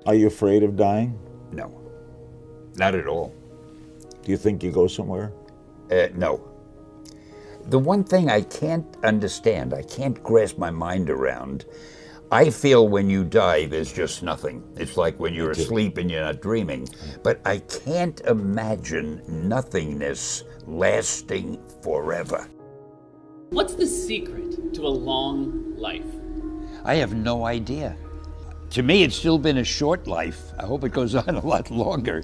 Are you afraid of dying? No, not at all. Do you think you go somewhere? No. The one thing I can't understand, I can't grasp my mind around, I feel when you die, there's just nothing. It's like when you're asleep and you're not dreaming. But I can't imagine nothingness lasting forever. What's the secret to a long life? I have no idea. To me, it's still been a short life. I hope it goes on a lot longer.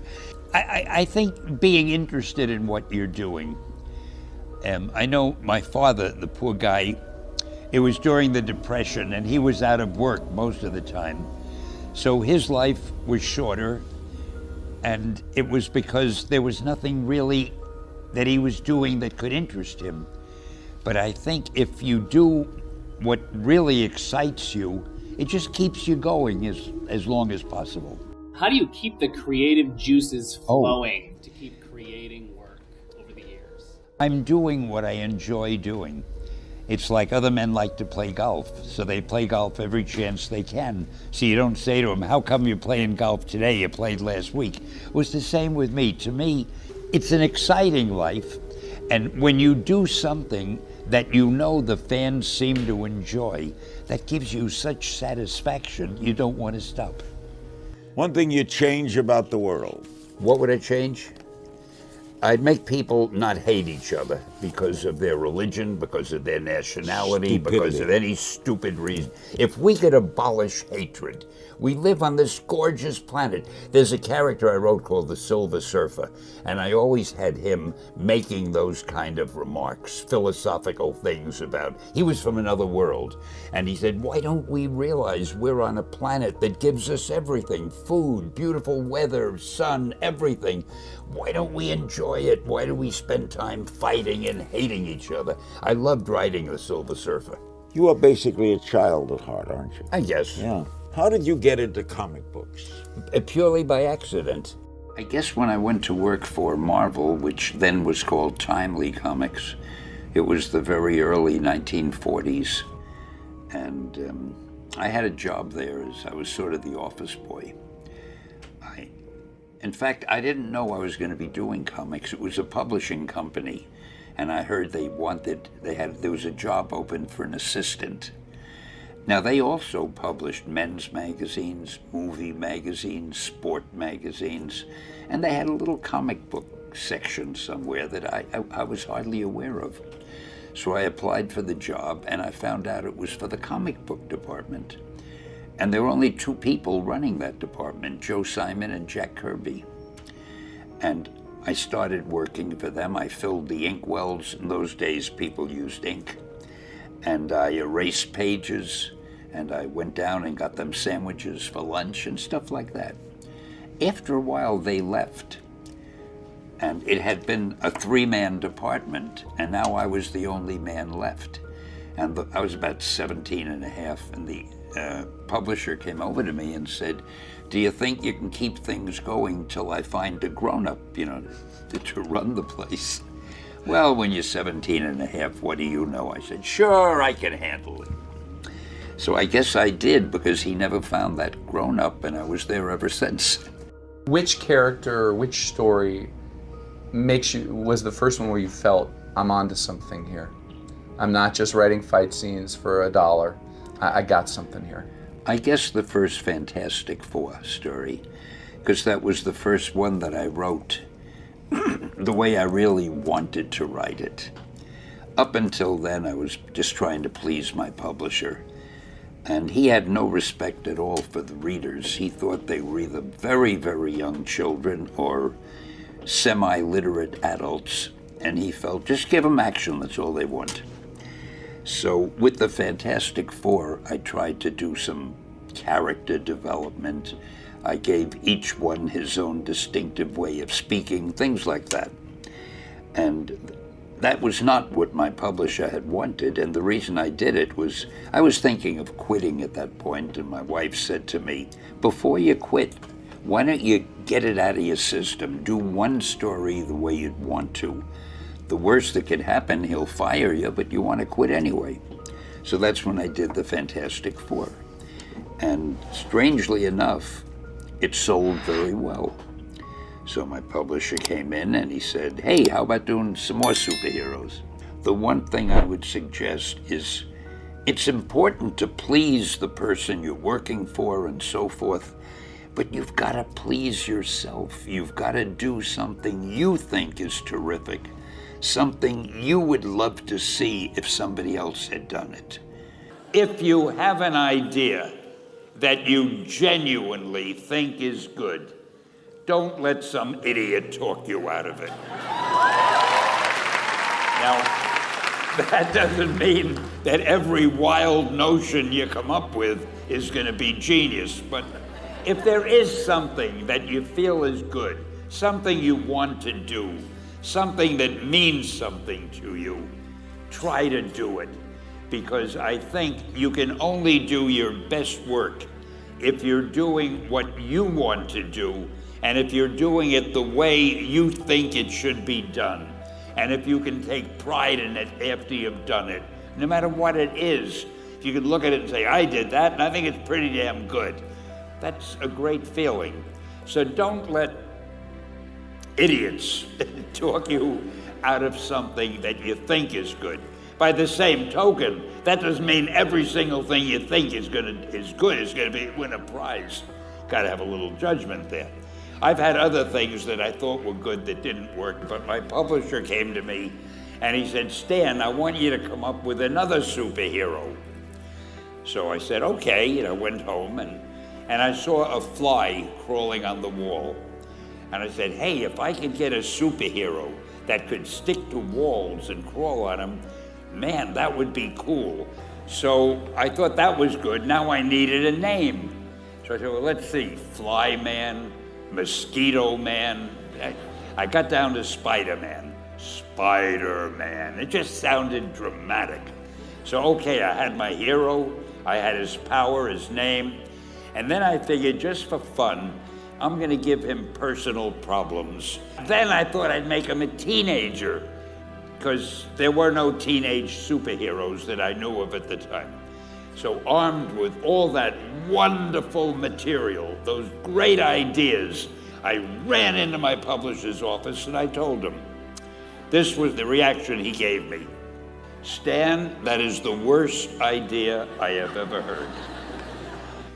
I think being interested in what you're doing. I know my father, the poor guy, it was during the Depression and he was out of work most of the time. So his life was shorter, and it was because there was nothing really that he was doing that could interest him. But I think if you do what really excites you, it just keeps you going as long as possible. How do you keep the creative juices flowing to keep creating work over the years? I'm doing what I enjoy doing. It's like other men like to play golf, so they play golf every chance they can. So you don't say to them, how come you're playing golf today? You played last week. It was the same with me. To me, it's an exciting life. And when you do something that you know the fans seem to enjoy, that gives you such satisfaction, you don't want to stop. One thing you change about the world. What would I change? I'd make people not hate each other because of their religion, because of their nationality, because of any stupid reason. If we could abolish hatred, we live on this gorgeous planet. There's a character I wrote called the Silver Surfer, and I always had him making those kind of remarks, philosophical things about, he was from another world, and he said, why don't we realize we're on a planet that gives us everything, food, beautiful weather, sun, everything. Why don't we enjoy it? Why do we spend time fighting and hating each other? I loved writing The Silver Surfer. You are basically a child at heart, aren't you? I guess. Yeah. How did you get into comic books? Purely by accident. I guess when I went to work for Marvel, which then was called Timely Comics, it was the very early 1940s. And I had a job there as I was sort of the office boy. In fact, I didn't know I was going to be doing comics. It was a publishing company, and I heard there was a job open for an assistant. Now, they also published men's magazines, movie magazines, sport magazines, and they had a little comic book section somewhere that I was hardly aware of. So I applied for the job, and I found out it was for the comic book department. And there were only two people running that department, Joe Simon and Jack Kirby. And I started working for them. I filled the ink wells. In those days, people used ink. And I erased pages, and I went down and got them sandwiches for lunch and stuff like that. After a while, they left. And it had been a three-man department, and now I was the only man left. And I was about 17 and a half, and the publisher came over to me and said, do you think you can keep things going till I find a grown-up, to run the place? Well, when you're 17 and a half, what do you know? I said, sure, I can handle it. So I guess I did, because he never found that grown-up, and I was there ever since. Which character or which story was the first one where you felt, I'm onto something here? I'm not just writing fight scenes for $1. I got something here. I guess the first Fantastic Four story, because that was the first one that I wrote the way I really wanted to write it. Up until then, I was just trying to please my publisher, and he had no respect at all for the readers. He thought they were either very, very young children or semi-literate adults, and he felt, just give them action, that's all they want. So with the Fantastic Four, I tried to do some character development. I gave each one his own distinctive way of speaking, things like that. And that was not what my publisher had wanted, and the reason I did it was I was thinking of quitting at that point, and my wife said to me, before you quit, why don't you get it out of your system? Do one story the way you'd want to. The worst that could happen, he'll fire you, but you want to quit anyway. So that's when I did the Fantastic Four. And strangely enough, it sold very well. So my publisher came in and he said, hey, how about doing some more superheroes? The one thing I would suggest is it's important to please the person you're working for and so forth, but you've got to please yourself. You've got to do something you think is terrific, something you would love to see if somebody else had done it. If you have an idea that you genuinely think is good, don't let some idiot talk you out of it. Now, that doesn't mean that every wild notion you come up with is going to be genius, but if there is something that you feel is good, something you want to do, something that means something to you, try to do it. Because I think you can only do your best work if you're doing what you want to do, and if you're doing it the way you think it should be done, and if you can take pride in it after you've done it, no matter what it is. If you can look at it and say, I did that, and I think it's pretty damn good. That's a great feeling. So don't let idiots talk you out of something that you think is good. By the same token, that doesn't mean every single thing you think is good is going to win a prize. Got to have a little judgment there. I've had other things that I thought were good that didn't work, but my publisher came to me and he said, Stan, I want you to come up with another superhero. So I said, okay, went home and I saw a fly crawling on the wall. And I said, hey, if I could get a superhero that could stick to walls and crawl on them, man, that would be cool. So I thought that was good. Now I needed a name. So I said, well, let's see, Fly Man, Mosquito Man. I got down to Spider-Man. Spider-Man. It just sounded dramatic. So, okay, I had my hero, I had his power, his name, and then I figured just for fun, I'm gonna give him personal problems. Then I thought I'd make him a teenager, because there were no teenage superheroes that I knew of at the time. So armed with all that wonderful material, those great ideas, I ran into my publisher's office and I told him. This was the reaction he gave me. Stan, that is the worst idea I have ever heard.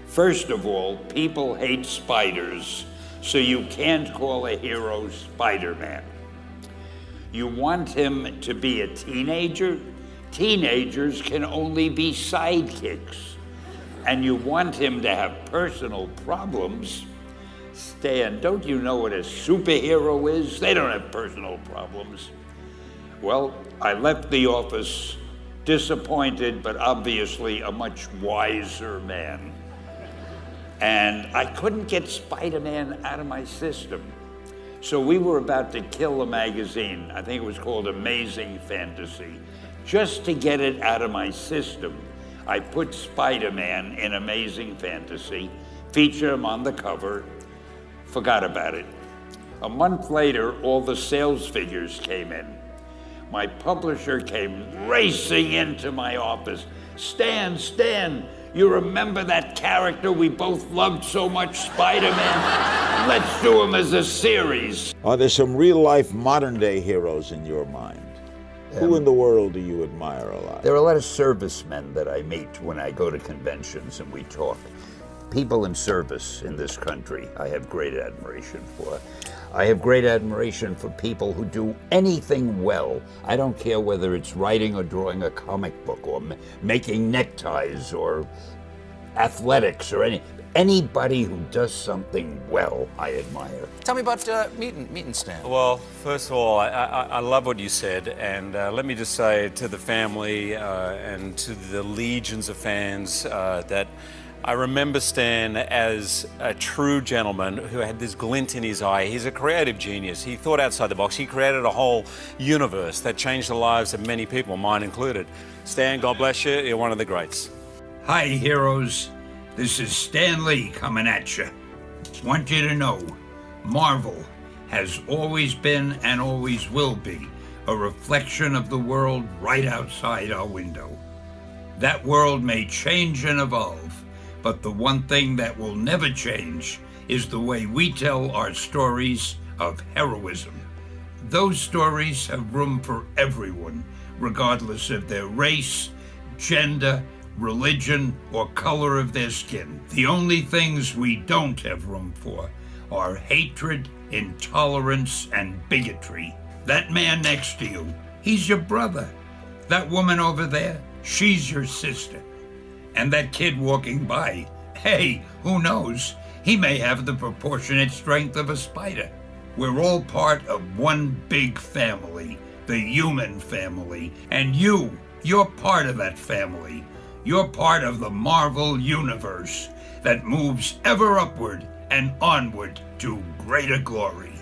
First of all, people hate spiders, so you can't call a hero Spider-Man. You want him to be a teenager? Teenagers can only be sidekicks. And you want him to have personal problems? Stan, don't you know what a superhero is? They don't have personal problems. Well, I left the office disappointed, but obviously a much wiser man. And I couldn't get Spider-Man out of my system. So we were about to kill a magazine. I think it was called Amazing Fantasy. Just to get it out of my system, I put Spider-Man in Amazing Fantasy, featured him on the cover, forgot about it. A month later, all the sales figures came in. My publisher came racing into my office. Stan, you remember that character we both loved so much, Spider-Man? Let's do him as a series. Are there some real-life modern-day heroes in your mind? Who in the world do you admire a lot? There are a lot of servicemen that I meet when I go to conventions and we talk. People in service in this country I have great admiration for. I have great admiration for people who do anything well. I don't care whether it's writing or drawing a comic book or making neckties or athletics or anybody who does something well, I admire. Tell me about meeting Stan. Well, first of all, I love what you said, and let me just say to the family and to the legions of fans that I remember Stan as a true gentleman who had this glint in his eye. He's a creative genius. He thought outside the box. He created a whole universe that changed the lives of many people, mine included. Stan, God bless you. You're one of the greats. Hi, heroes. This is Stan Lee coming at you. Want you to know, Marvel has always been and always will be a reflection of the world right outside our window. That world may change and evolve, But the one thing that will never change is the way we tell our stories of heroism. Those stories have room for everyone, regardless of their race, gender, religion, or color of their skin. The only things we don't have room for are hatred, intolerance, and bigotry. That man next to you, he's your brother. That woman over there, she's your sister. And that kid walking by, hey, who knows? He may have the proportionate strength of a spider. We're all part of one big family, the human family. And you're part of that family. You're part of the Marvel universe that moves ever upward and onward to greater glory.